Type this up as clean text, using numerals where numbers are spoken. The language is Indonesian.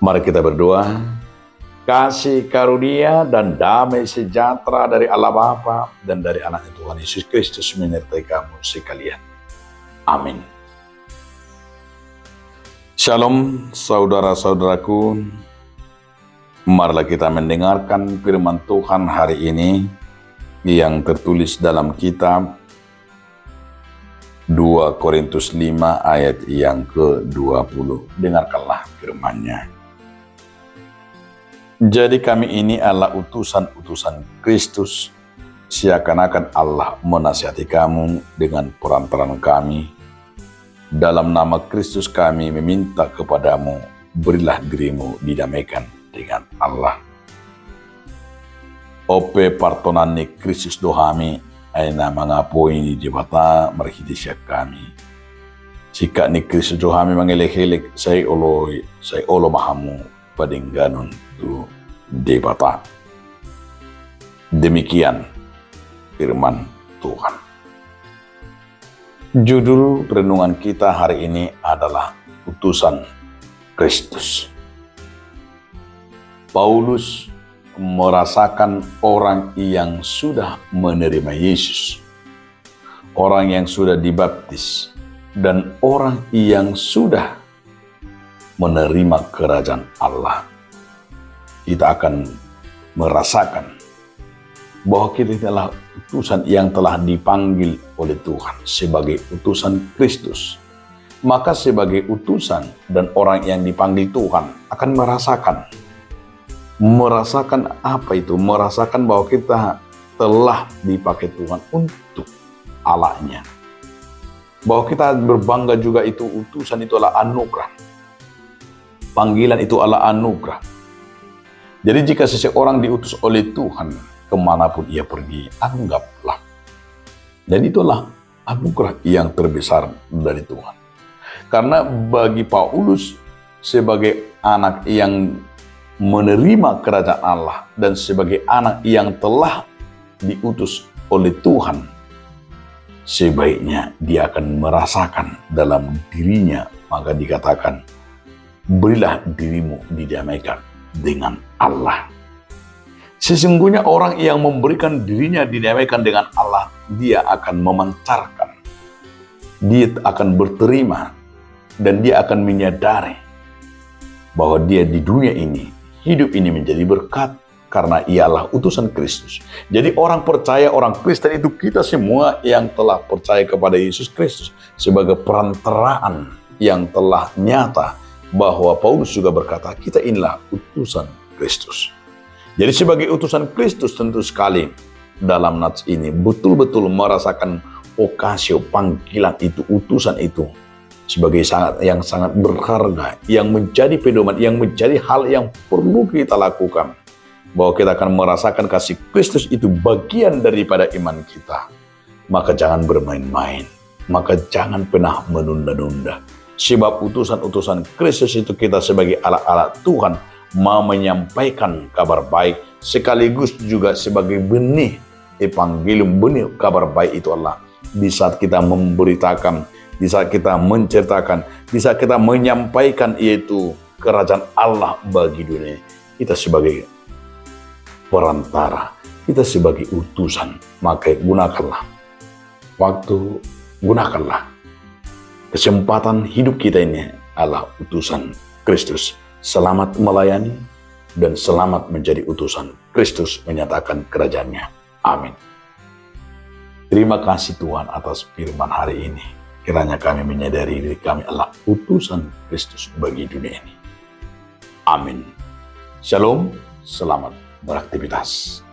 Mari kita berdoa. Kasih karunia dan damai sejahtera dari Allah Bapa dan dari Anak Tuhan Yesus Kristus menyertai kamu sekalian. Amin. Shalom saudara-saudaraku. Marilah kita mendengarkan firman Tuhan hari ini yang tertulis dalam kitab 2 Korintus 5 ayat yang ke-20. Dengarkanlah firman-Nya. Jadi kami ini adalah utusan-utusan Kristus, seakan-akan Allah menasihati kamu dengan perantaraan kami. Dalam nama Kristus kami meminta kepadamu, berilah dirimu didamaikan dengan Allah. Ope partonani Kristus dohami, aina mangapoi ni jebata merhidisya kami. Jika ni Kristus dohami mangelek-elek, saya olo mahamu padingganon tu debata. Demikian firman Tuhan. Judul renungan kita hari ini adalah utusan Kristus. Paulus merasakan orang yang sudah menerima Yesus, orang yang sudah dibaptis, dan orang yang sudah menerima kerajaan Allah. Kita akan merasakan bahwa kita adalah utusan yang telah dipanggil oleh Tuhan sebagai utusan Kristus. Maka sebagai utusan dan orang yang dipanggil Tuhan akan merasakan apa itu? Merasakan bahwa kita telah dipakai Tuhan untuk Allah-Nya. Bahwa kita berbangga juga itu utusan itu adalah anugerah. Panggilan itu adalah anugerah. Jadi jika seseorang diutus oleh Tuhan, kemanapun ia pergi, anggaplah. Dan itulah anugerah yang terbesar dari Tuhan. Karena bagi Paulus, sebagai anak yang menerima kerajaan Allah, dan sebagai anak yang telah diutus oleh Tuhan, sebaiknya dia akan merasakan dalam dirinya, maka dikatakan, berilah dirimu didamaikan dengan Allah. Sesungguhnya orang yang memberikan dirinya didamaikan dengan Allah, dia akan memancarkan, dia akan berterima, dan dia akan menyadari bahwa dia di dunia ini, hidup ini menjadi berkat karena ialah utusan Kristus. Jadi orang percaya, orang Kristen itu kita semua yang telah percaya kepada Yesus Kristus sebagai perantaraan yang telah nyata, bahwa Paulus juga berkata, kita inilah utusan Kristus. Jadi sebagai utusan Kristus tentu sekali dalam nats ini betul-betul merasakan okasio, panggilan itu, utusan itu sebagai yang sangat berharga, yang menjadi pedoman, yang menjadi hal yang perlu kita lakukan. Bahwa kita akan merasakan kasih Kristus itu bagian daripada iman kita. Maka jangan bermain-main, maka jangan pernah menunda-nunda. Sebab utusan-utusan Kristus itu kita sebagai alat-alat Tuhan mau menyampaikan kabar baik, sekaligus juga sebagai benih evangelium, benih kabar baik itu Allah. Di saat kita memberitakan, di saat kita menceritakan, di saat kita menyampaikan yaitu kerajaan Allah bagi dunia, kita sebagai perantara, kita sebagai utusan. Maka gunakanlah waktu, gunakanlah kesempatan hidup kita ini adalah utusan Kristus. Selamat melayani dan selamat menjadi utusan Kristus menyatakan kerajaannya. Amin. Terima kasih Tuhan atas firman hari ini. Kiranya kami menyadari diri kami adalah utusan Kristus bagi dunia ini. Amin. Shalom, selamat beraktivitas.